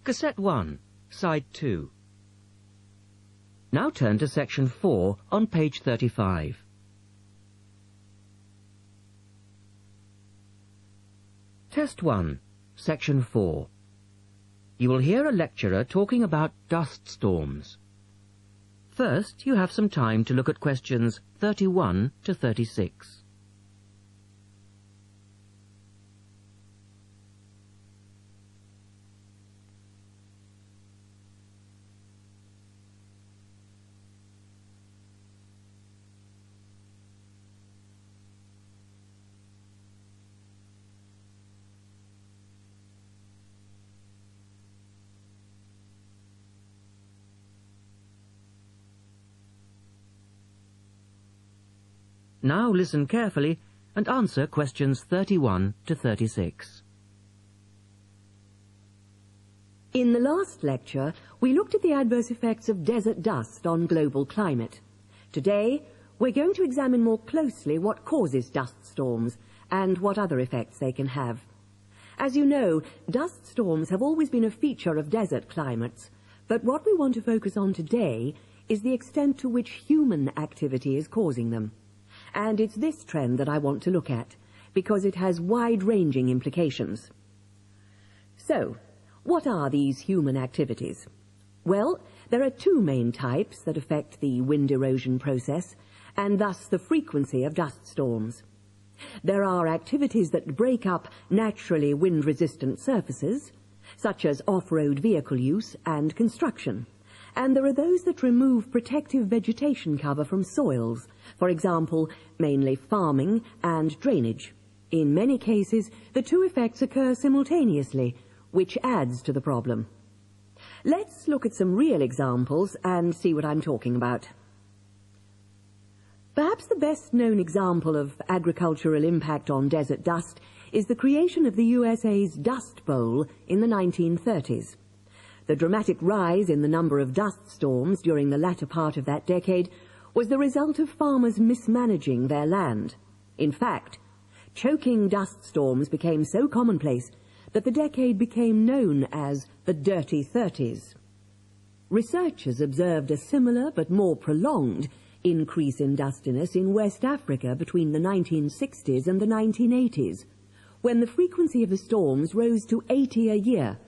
Cassette 1, Side 2. Now turn to Section 4 on page 35. Test 1, Section 4. You will hear a lecturer talking about dust storms. First, you have some time to look at questions 31 to 36. Now listen carefully and answer questions 31 to 36. In the last lecture, we looked at the adverse effects of desert dust on global climate. Today, we're going to examine more closely what causes dust storms and what other effects they can have. As you know, dust storms have always been a feature of desert climates, but what we want to focus on today is the extent to which human activity is causing them. And it's this trend that I want to look at, because it has wide-ranging implications. So, what are these human activities? Well, there are two main types that affect the wind erosion process, and thus the frequency of dust storms. There are activities that break up naturally wind-resistant surfaces, such as off-road vehicle use and construction. And there are those that remove protective vegetation cover from soils, for example, mainly farming and drainage. In many cases, the two effects occur simultaneously, which adds to the problem. Let's look at some real examples and see what I'm talking about. Perhaps the best-known example of agricultural impact on desert dust is the creation of the USA's Dust Bowl in the 1930s. The dramatic rise in the number of dust storms during the latter part of that decade was the result of farmers mismanaging their land. In fact, choking dust storms became so commonplace that the decade became known as the Dirty 30s. Researchers observed a similar but more prolonged increase in dustiness in West Africa between the 1960s and the 1980s, when the frequency of the storms rose to 80 a year,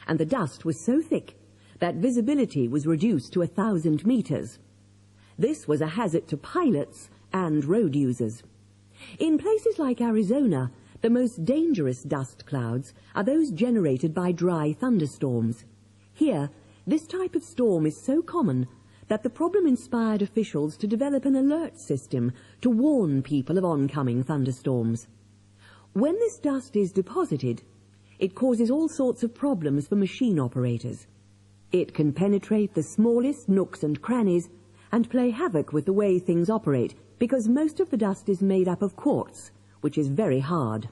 and the dust was so thick that visibility was reduced to 1,000 meters. This was a hazard to pilots and road users. In places like Arizona, the most dangerous dust clouds are those generated by dry thunderstorms. Here, this type of storm is so common that the problem inspired officials to develop an alert system to warn people of oncoming thunderstorms. When this dust is deposited, it causes all sorts of problems for machine operators. It can penetrate the smallest nooks and crannies and play havoc with the way things operate, because most of the dust is made up of quartz, which is very hard.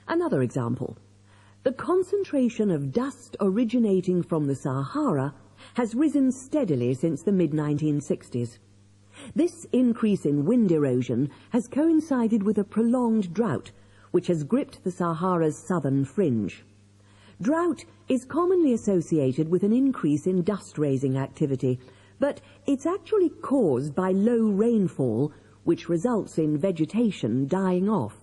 Another example. The concentration of dust originating from the Sahara has risen steadily since the mid-1960s. This increase in wind erosion has coincided with a prolonged drought, which has gripped the Sahara's southern fringe. Drought is commonly associated with an increase in dust-raising activity, but it's actually caused by low rainfall, which results in vegetation dying off.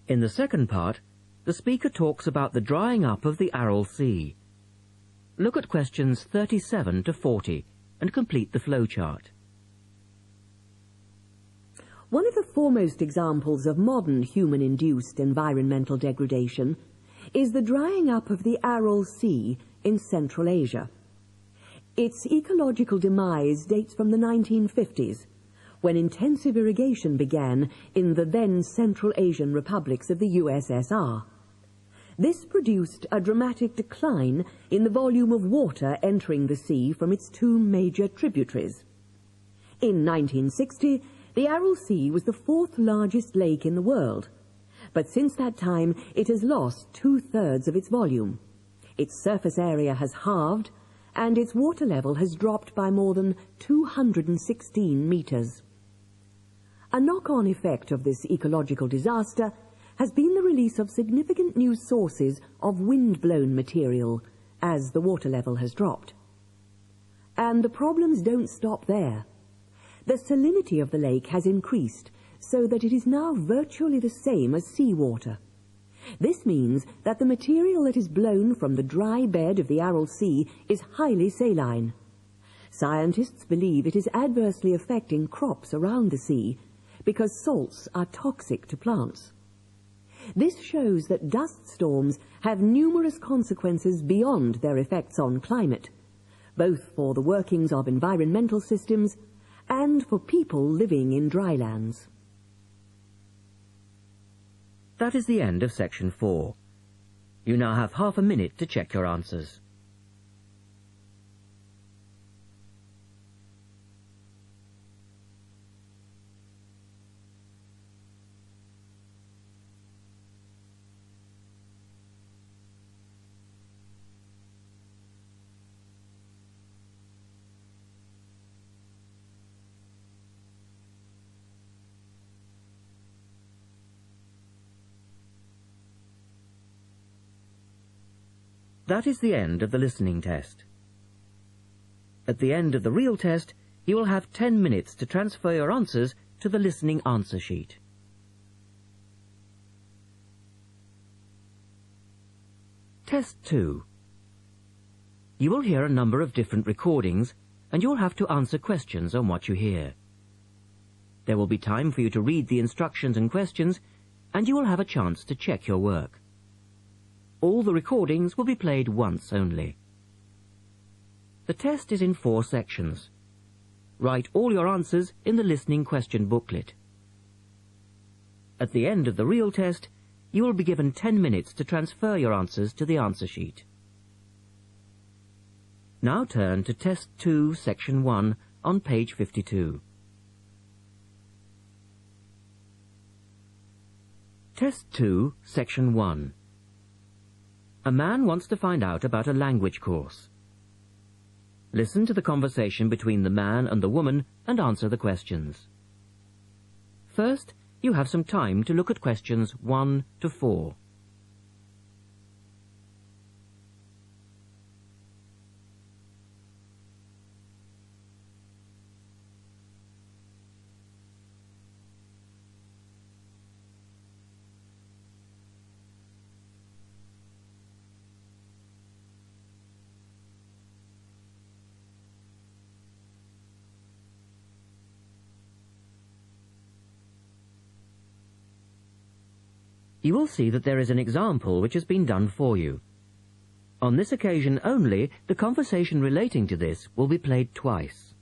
In the second part, the speaker talks about the drying up of the Aral Sea. Look at questions 37 to 40 and complete the flowchart. One of the foremost examples of modern human-induced environmental degradation is the drying up of the Aral Sea in Central Asia. Its ecological demise dates from the 1950s, when intensive irrigation began in the then Central Asian republics of the USSR. This produced a dramatic decline in the volume of water entering the sea from its two major tributaries. In 1960, the Aral Sea was the fourth largest lake in the world, but since that time it has lost 2/3 of its volume. Its surface area has halved, and its water level has dropped by more than 216 meters. A knock-on effect of this ecological disaster has been the release of significant new sources of wind-blown material as the water level has dropped. And the problems don't stop there. The salinity of the lake has increased so that it is now virtually the same as seawater. This means that the material that is blown from the dry bed of the Aral Sea is highly saline. Scientists believe it is adversely affecting crops around the sea because salts are toxic to plants. This shows that dust storms have numerous consequences beyond their effects on climate, both for the workings of environmental systems and for people living in drylands. That is the end of section 4. You now have half a minute to check your answers. That is the end of the listening test. At the end of the real test, you will have 10 minutes to transfer your answers to the listening answer sheet. Test 2. You will hear a number of different recordings, and you'll have to answer questions on what you hear. There will be time for you to read the instructions and questions, and you will have a chance to check your work. All the recordings will be played once only. The test is in 4 sections. Write all your answers in the listening question booklet. At the end of the real test, you will be given 10 minutes to transfer your answers to the answer sheet. Now turn to Test 2, Section 1 on page 52. Test 2, Section 1. A man wants to find out about a language course. Listen to the conversation between the man and the woman and answer the questions. First, you have some time to look at questions 1 to 4. You will see that there is an example which has been done for you. On this occasion only, the conversation relating to this will be played twice.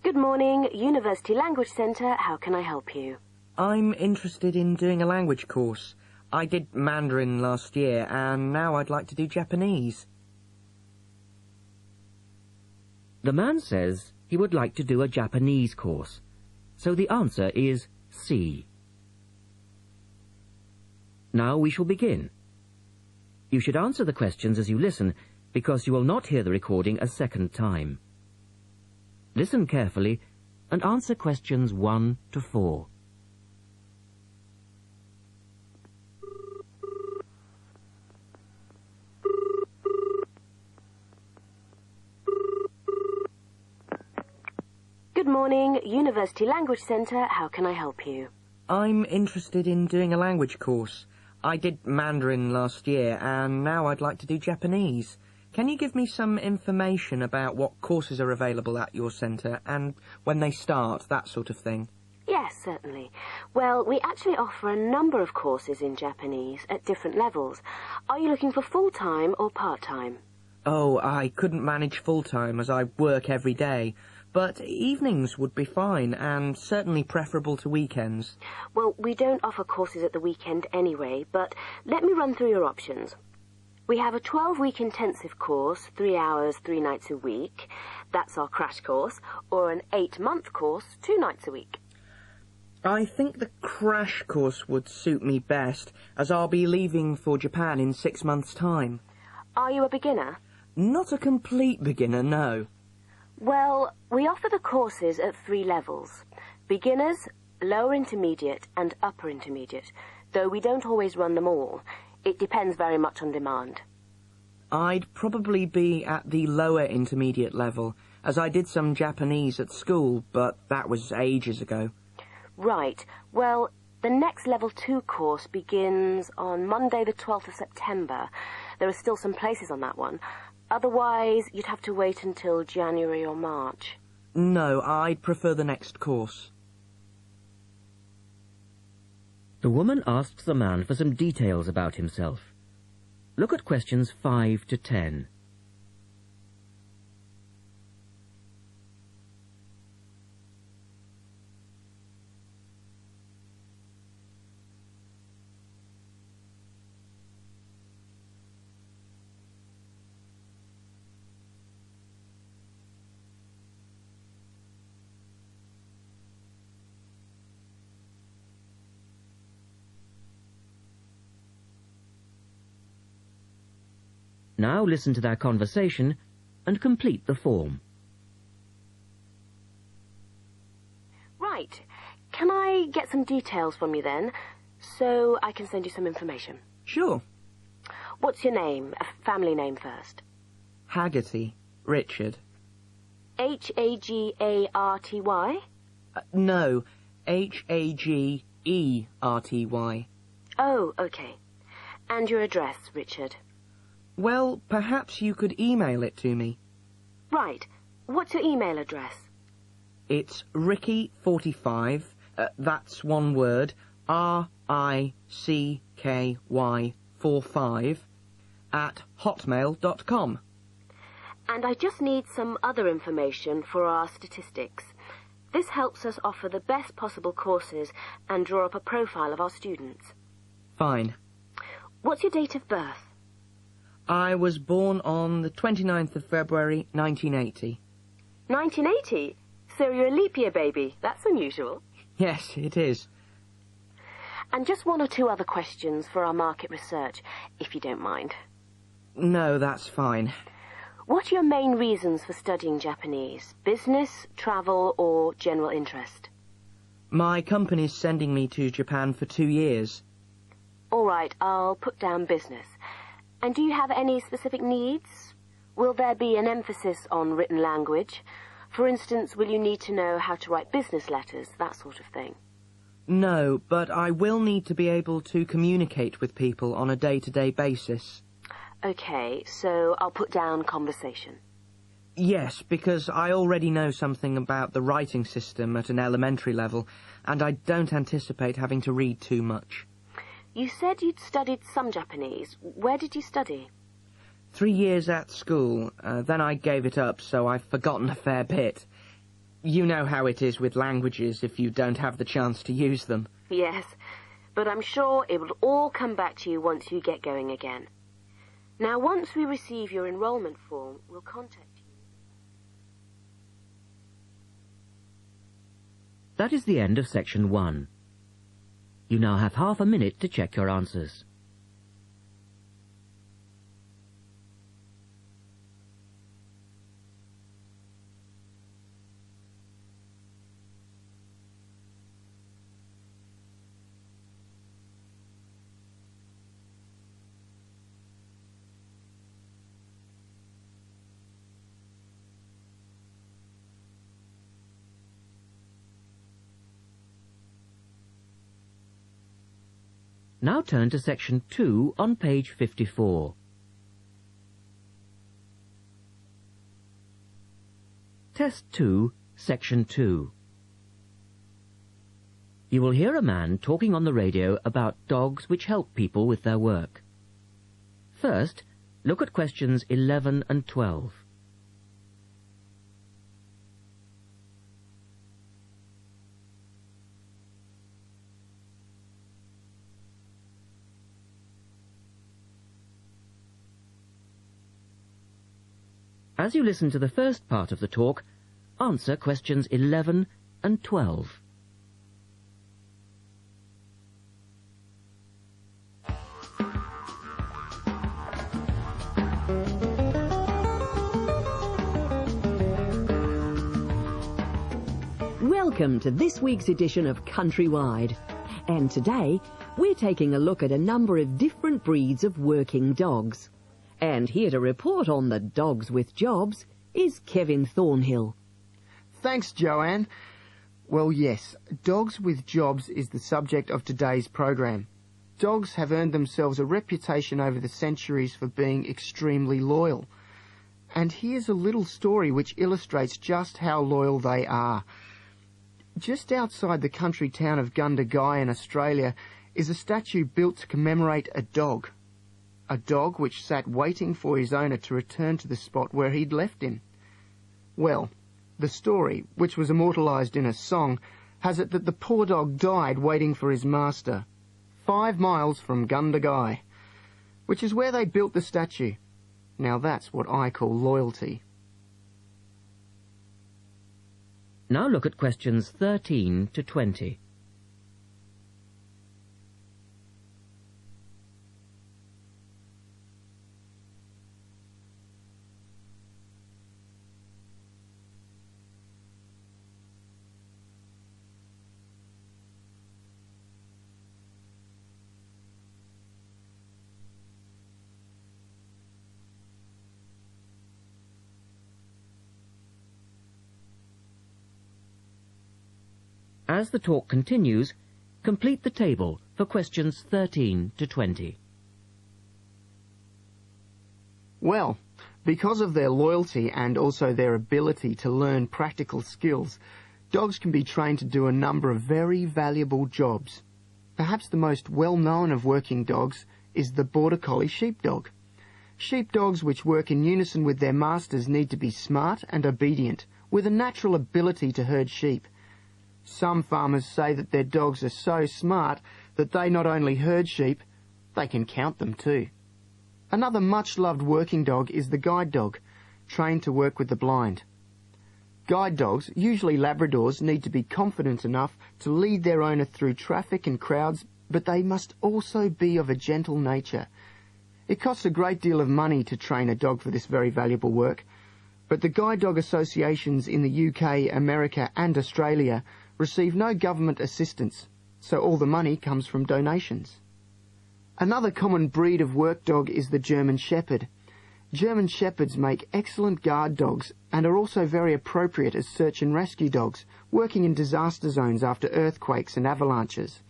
Good morning, University Language Centre. How can I help you? I'm interested in doing a language course. I did Mandarin last year, and now I'd like to do Japanese. The man says he would like to do a Japanese course, so the answer is C. Now we shall begin. You should answer the questions as you listen, because you will not hear the recording a second time. Listen carefully and answer questions 1 to 4. Good morning, University Language Centre. How can I help you? I'm interested in doing a language course. I did Mandarin last year, and now I'd like to do Japanese. Can you give me some information about what courses are available at your centre, and when they start, that sort of thing? Yes, certainly. Well, we actually offer a number of courses in Japanese at different levels. Are you looking for full-time or part-time? Oh, I couldn't manage full-time as I work every day. But evenings would be fine, and certainly preferable to weekends. Well, we don't offer courses at the weekend anyway, but let me run through your options. We have a 12-week intensive course, 3 hours, 3 nights a week. That's our crash course. Or an 8-month course, 2 nights a week. I think the crash course would suit me best, as I'll be leaving for Japan in 6 months' time. Are you a beginner? Not a complete beginner, no. Well, we offer the courses at 3 levels. Beginners, lower intermediate and upper intermediate, though we don't always run them all. It depends very much on demand. I'd probably be at the lower intermediate level, as I did some Japanese at school, but that was ages ago. Right. Well, the next level 2 course begins on Monday the 12th of September. There are still some places on that one. Otherwise, you'd have to wait until January or March. No, I'd prefer the next course. The woman asks the man for some details about himself. Look at questions 5 to 10. Now listen to their conversation and complete the form. Right. Can I get some details from you then, so I can send you some information? Sure. What's your name? A family name first. Haggerty. Richard. Hagarty? No, Hagerty. Oh, okay. And your address, Richard? Well, perhaps you could email it to me. Right. What's your email address? It's Ricky45, that's one word, RICKY45, @hotmail.com. And I just need some other information for our statistics. This helps us offer the best possible courses and draw up a profile of our students. Fine. What's your date of birth? I was born on the 29th of February, 1980. 1980? So you're a leap year baby. That's unusual. Yes, it is. And just 1 or 2 other questions for our market research, if you don't mind. No, that's fine. What are your main reasons for studying Japanese? Business, travel, or general interest? My company's sending me to Japan for 2 years. All right, I'll put down business. And do you have any specific needs? Will there be an emphasis on written language? For instance, will you need to know how to write business letters, that sort of thing? No, but I will need to be able to communicate with people on a day-to-day basis. Okay, so I'll put down conversation. Yes, because I already know something about the writing system at an elementary level, and I don't anticipate having to read too much. You said you'd studied some Japanese. Where did you study? 3 years at school, then I gave it up, so I've forgotten a fair bit. You know how it is with languages if you don't have the chance to use them. Yes, but I'm sure it will all come back to you once you get going again. Now, once we receive your enrollment form, we'll contact you. That is the end of section 1. You now have half a minute to check your answers. Now turn to section 2 on page 54. Test 2, section 2. You will hear a man talking on the radio about dogs which help people with their work. First, look at questions 11 and 12. As you listen to the first part of the talk, answer questions 11 and 12. Welcome to this week's edition of Countrywide. And today, we're taking a look at a number of different breeds of working dogs. And here to report on the dogs with jobs is Kevin Thornhill. Thanks, Joanne. Well, yes, dogs with jobs is the subject of today's program. Dogs have earned themselves a reputation over the centuries for being extremely loyal. And here's a little story which illustrates just how loyal they are. Just outside the country town of Gundagai in Australia is a statue built to commemorate a dog which sat waiting for his owner to return to the spot where he'd left him. Well, the story, which was immortalised in a song, has it that the poor dog died waiting for his master, 5 miles from Gundagai, which is where they built the statue. Now that's what I call loyalty. Now look at questions 13 to 20. As the talk continues, complete the table for questions 13 to 20. Well, because of their loyalty and also their ability to learn practical skills, dogs can be trained to do a number of very valuable jobs. Perhaps the most well-known of working dogs is the Border Collie sheepdog. Sheepdogs which work in unison with their masters need to be smart and obedient, with a natural ability to herd sheep. Some farmers say that their dogs are so smart that they not only herd sheep, they can count them too. Another much-loved working dog is the guide dog, trained to work with the blind. Guide dogs, usually Labradors, need to be confident enough to lead their owner through traffic and crowds, but they must also be of a gentle nature. It costs a great deal of money to train a dog for this very valuable work, but the guide dog associations in the UK, America and Australia receive no government assistance, so all the money comes from donations. Another common breed of work dog is the German Shepherd. German Shepherds make excellent guard dogs and are also very appropriate as search and rescue dogs, working in disaster zones after earthquakes and avalanches.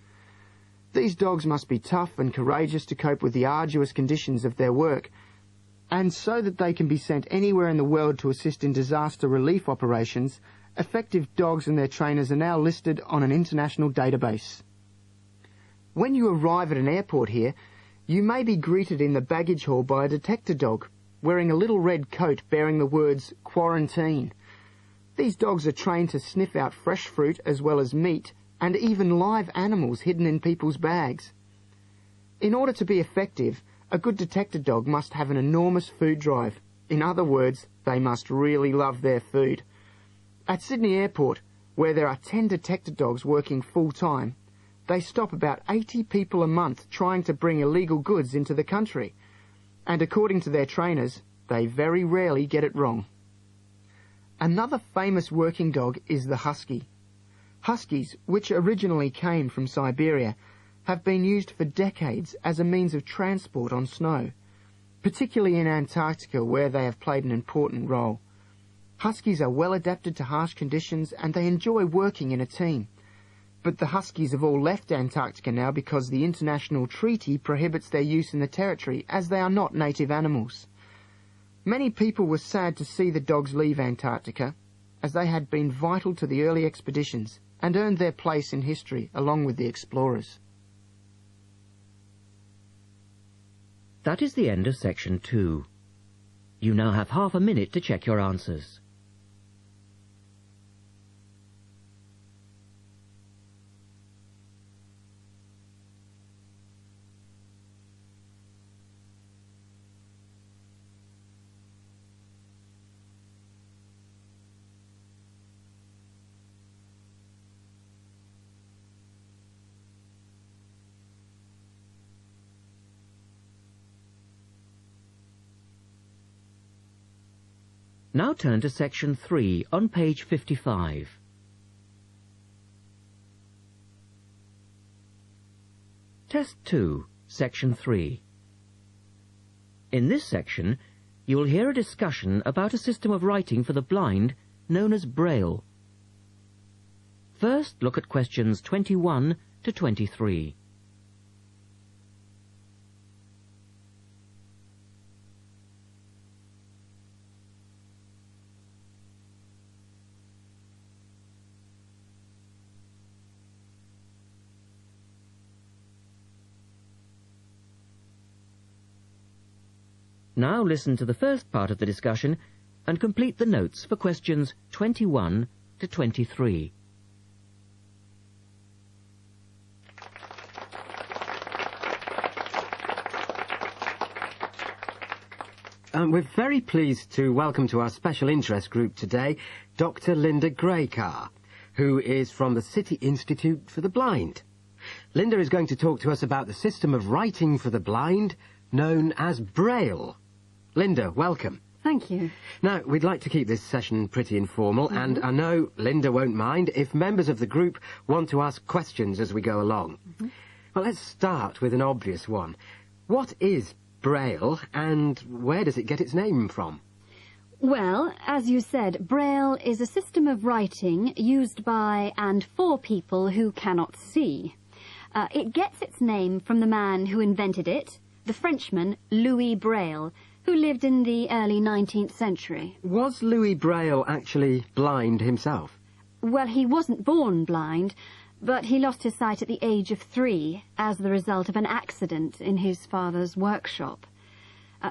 These dogs must be tough and courageous to cope with the arduous conditions of their work, and so that they can be sent anywhere in the world to assist in disaster relief operations, effective dogs and their trainers are now listed on an international database. When you arrive at an airport here, you may be greeted in the baggage hall by a detector dog, wearing a little red coat bearing the words "Quarantine." These dogs are trained to sniff out fresh fruit as well as meat and even live animals hidden in people's bags. In order to be effective, a good detector dog must have an enormous food drive. In other words, they must really love their food. At Sydney Airport, where there are 10 detector dogs working full-time, they stop about 80 people a month trying to bring illegal goods into the country. And according to their trainers, they very rarely get it wrong. Another famous working dog is the husky. Huskies, which originally came from Siberia, have been used for decades as a means of transport on snow, particularly in Antarctica where they have played an important role. Huskies are well adapted to harsh conditions and they enjoy working in a team. But the Huskies have all left Antarctica now because the international treaty prohibits their use in the territory as they are not native animals. Many people were sad to see the dogs leave Antarctica, as they had been vital to the early expeditions and earned their place in history along with the explorers. That is the end of section 2. You now have half a minute to check your answers. Now turn to section 3 on page 55. Test 2, Section 3. In this section, you will hear a discussion about a system of writing for the blind known as Braille. First, look at questions 21 to 23. Now listen to the first part of the discussion and complete the notes for questions 21 to 23. We're very pleased to welcome to our special interest group today Dr. Linda Graycar, who is from the City Institute for the Blind. Linda is going to talk to us about the system of writing for the blind known as Braille. Linda, welcome. Thank you. Now, we'd like to keep this session pretty informal, and I know Linda won't mind if members of the group want to ask questions as we go along. Well, let's start with an obvious one. What is Braille, and where does it get its name from? Well, as you said, Braille is a system of writing used by and for people who cannot see. It gets its name from the man who invented it, the Frenchman Louis Braille, who lived in the early 19th century. Was Louis Braille actually blind himself? Well, he wasn't born blind, but he lost his sight at the age of 3 as the result of an accident in his father's workshop.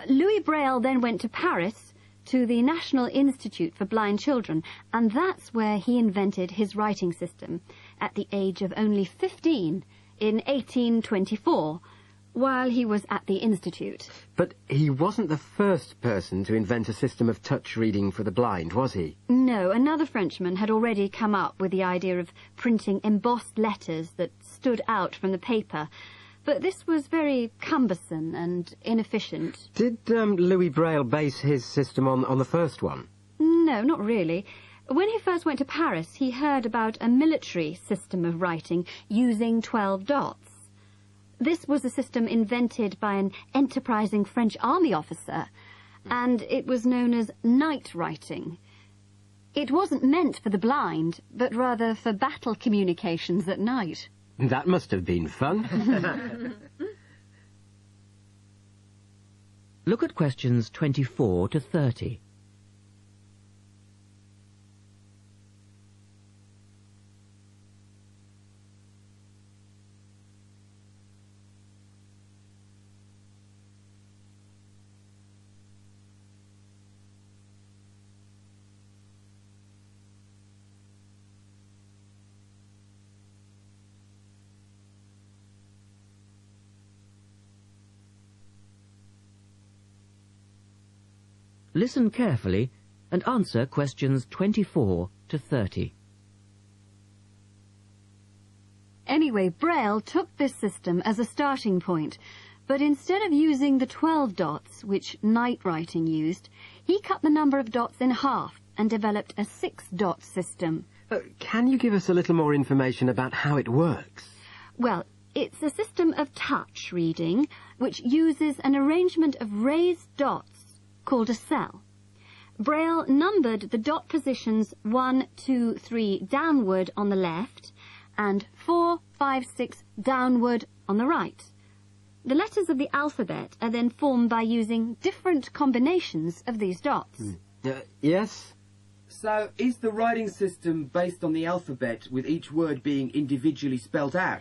Louis Braille then went to Paris to the National Institute for Blind Children, and that's where he invented his writing system at the age of only 15 in 1824, while he was at the Institute. But he wasn't the first person to invent a system of touch reading for the blind, was he? No, another Frenchman had already come up with the idea of printing embossed letters that stood out from the paper, but this was very cumbersome and inefficient. Did Louis Braille base his system on the first one? No, not really. When he first went to Paris, he heard about a military system of writing using 12 dots. This was a system invented by an enterprising French army officer, and it was known as night writing. It wasn't meant for the blind, but rather for battle communications at night. That must have been fun. Look at questions 24 to 30. Listen carefully and answer questions 24 to 30. Anyway, Braille took this system as a starting point, but instead of using the 12 dots, which night writing used, he cut the number of dots in half and developed a 6-dot system. Can you give us a little more information about how it works? Well, it's a system of touch reading, which uses an arrangement of raised dots called a cell. Braille numbered the dot positions 1, 2, 3 downward on the left and 4, 5, 6 downward on the right. The letters of the alphabet are then formed by using different combinations of these dots. Yes? So, is the writing system based on the alphabet, with each word being individually spelt out?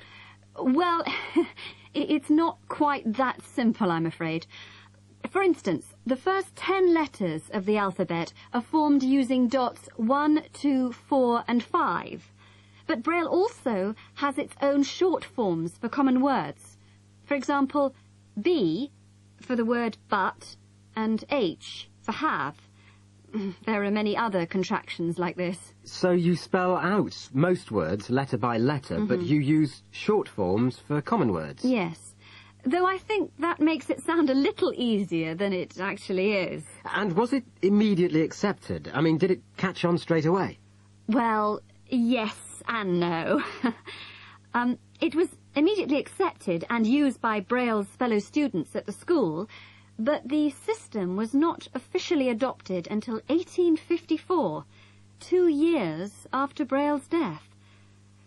Well, it's not quite that simple, I'm afraid. For instance, the first 10 letters of the alphabet are formed using dots 1, 2, 4 and 5. But Braille also has its own short forms for common words. For example, B for the word but and H for have. There are many other contractions like this. So you spell out most words letter by letter, but you use short forms for common words? Yes. Though I think that makes it sound a little easier than it actually is. And was it immediately accepted? I mean, did it catch on straight away? Well, yes and no. It was immediately accepted and used by Braille's fellow students at the school, but the system was not officially adopted until 1854, 2 years after Braille's death.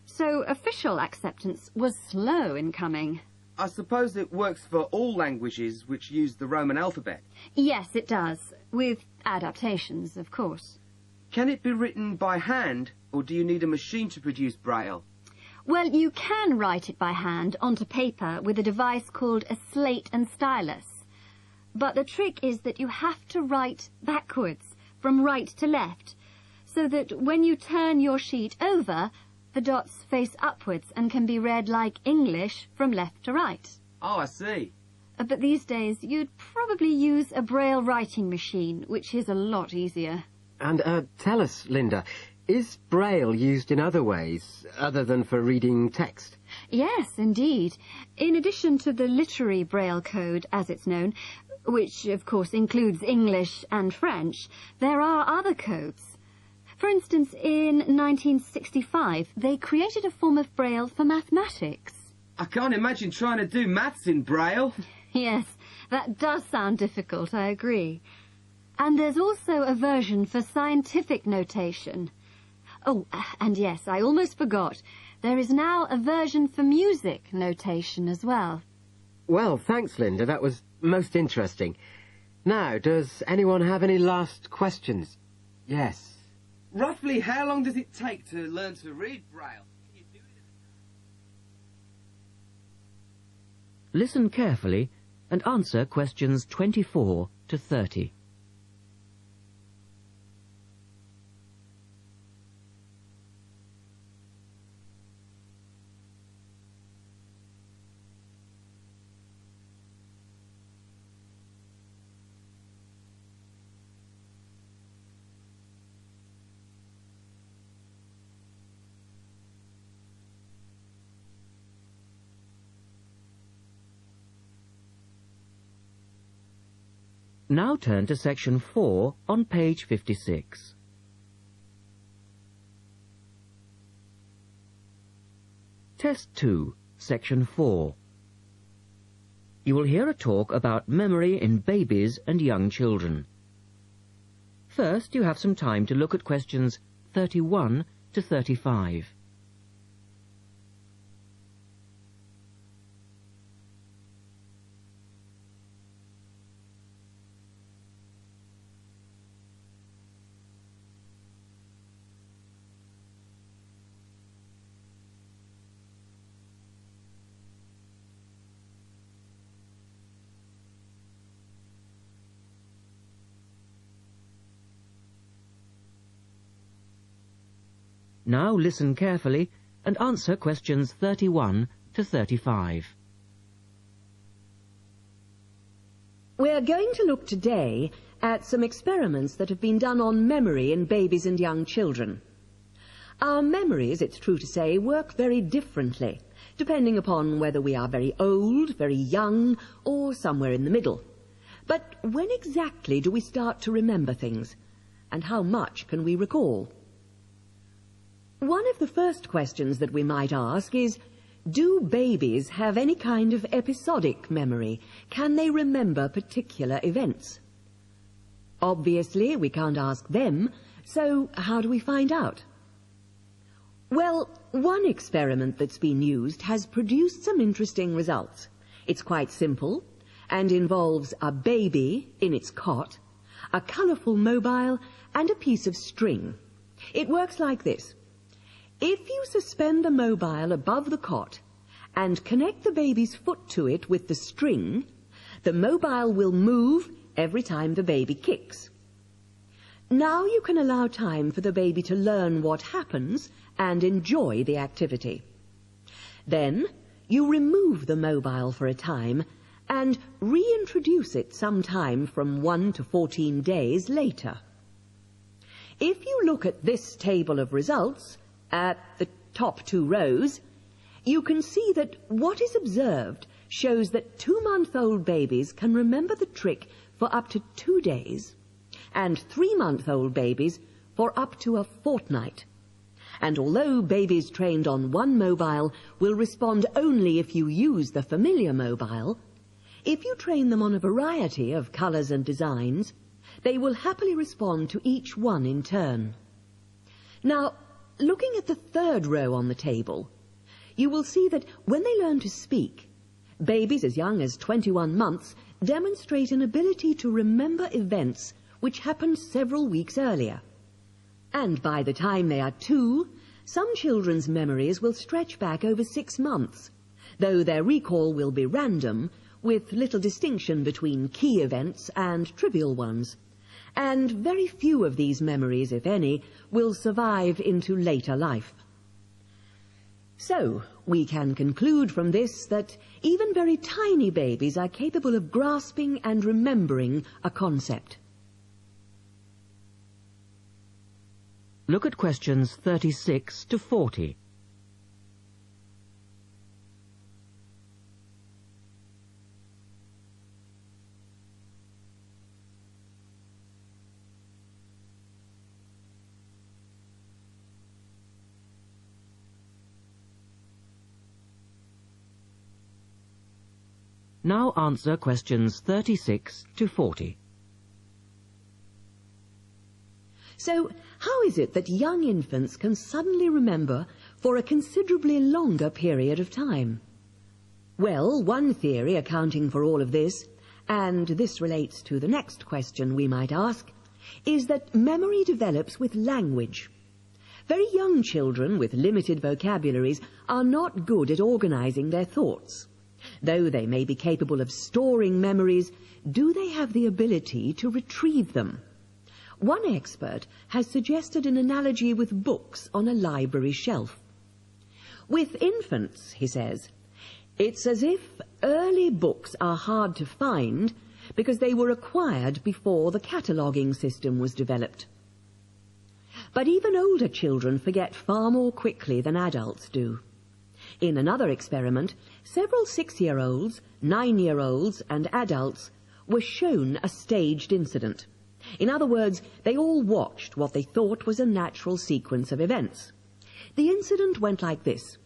So official acceptance was slow in coming. I suppose it works for all languages which use the Roman alphabet. Yes, it does, with adaptations, of course. Can it be written by hand, or do you need a machine to produce Braille? Well, you can write it by hand onto paper with a device called a slate and stylus. But the trick is that you have to write backwards, from right to left, so that when you turn your sheet over, the dots face upwards and can be read like English from left to right. Oh, I see. But these days, you'd probably use a Braille writing machine, which is a lot easier. And tell us, Linda, is Braille used in other ways, other than for reading text? Yes, indeed. In addition to the literary Braille code, as it's known, which, of course, includes English and French, there are other codes. For instance, in 1965, they created a form of Braille for mathematics. I can't imagine trying to do maths in Braille. Yes, that does sound difficult, I agree. And there's also a version for scientific notation. Oh, and yes, I almost forgot. There is now a version for music notation as well. Well, thanks, Linda. That was most interesting. Now, does anyone have any last questions? Yes. Roughly how long does it take to learn to read Braille? Can you do it? Listen carefully and answer questions 24 to 30. Now turn to section 4 on page 56. Test 2, section 4. You will hear a talk about memory in babies and young children. First, you have some time to look at questions 31 to 35. Now listen carefully and answer questions 31 to 35. We're going to look today at some experiments that have been done on memory in babies and young children. Our memories, it's true to say, work very differently, depending upon whether we are very old, very young, or somewhere in the middle. But when exactly do we start to remember things? And how much can we recall? One of the first questions that we might ask is, do babies have any kind of episodic memory? Can they remember particular events? Obviously, we can't ask them, so how do we find out? Well, one experiment that's been used has produced some interesting results. It's quite simple and involves a baby in its cot, a colourful mobile, and a piece of string. It works like this. If you suspend the mobile above the cot and connect the baby's foot to it with the string, the mobile will move every time the baby kicks. Now you can allow time for the baby to learn what happens and enjoy the activity. Then you remove the mobile for a time and reintroduce it sometime from 1 to 14 days later. If you look at this table of results, at the top 2 rows, you can see that what is observed shows that 2-month-old babies can remember the trick for up to 2 days, and 3-month-old babies for up to a fortnight. And although babies trained on one mobile will respond only if you use the familiar mobile, if you train them on a variety of colours and designs, they will happily respond to each one in turn. Now, looking at the third row on the table, you will see that when they learn to speak, babies as young as 21 months demonstrate an ability to remember events which happened several weeks earlier. And by the time they are 2, some children's memories will stretch back over 6 months, though their recall will be random, with little distinction between key events and trivial ones. And very few of these memories, if any, will survive into later life. So, we can conclude from this that even very tiny babies are capable of grasping and remembering a concept. Look at questions 36 to 40. Now answer questions 36 to 40. So, how is it that young infants can suddenly remember for a considerably longer period of time? Well, one theory accounting for all of this, and this relates to the next question we might ask, is that memory develops with language. Very young children with limited vocabularies are not good at organizing their thoughts. Though they may be capable of storing memories, do they have the ability to retrieve them? One expert has suggested an analogy with books on a library shelf. With infants, he says, it's as if early books are hard to find because they were acquired before the cataloguing system was developed. But even older children forget far more quickly than adults do. In another experiment, several 6-year-olds, 9-year-olds and adults were shown a staged incident. In other words, they all watched what they thought was a natural sequence of events. The incident went like this.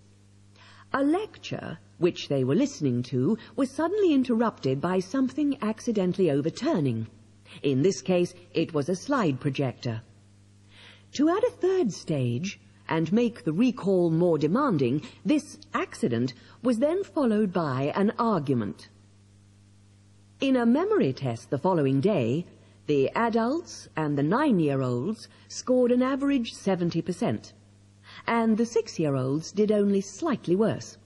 A lecture, which they were listening to, was suddenly interrupted by something accidentally overturning. In this case, it was a slide projector. To add a third stage, and make the recall more demanding, this accident was then followed by an argument. In a memory test the following day, the adults and the 9-year-olds scored an average 70%, and the 6-year-olds did only slightly worse.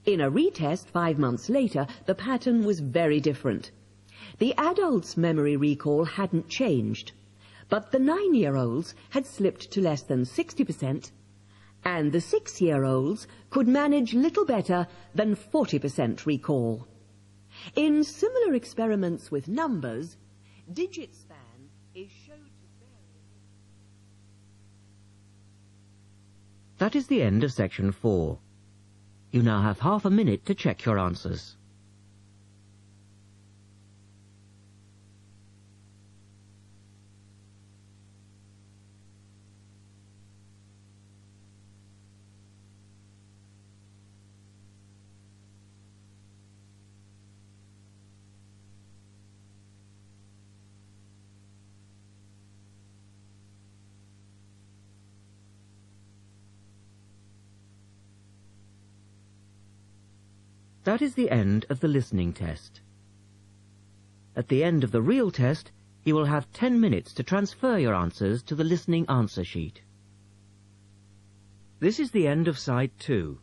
In a retest 5 months later, the pattern was very different. The adults' memory recall hadn't changed, but the 9-year-olds had slipped to less than 60%, and the 6-year-olds could manage little better than 40% recall. In similar experiments with numbers, digit span is shown to vary. That is the end of section 4. You now have half a minute to check your answers. That is the end of the listening test. At the end of the real test, you will have 10 minutes to transfer your answers to the listening answer sheet. This is the end of side 2.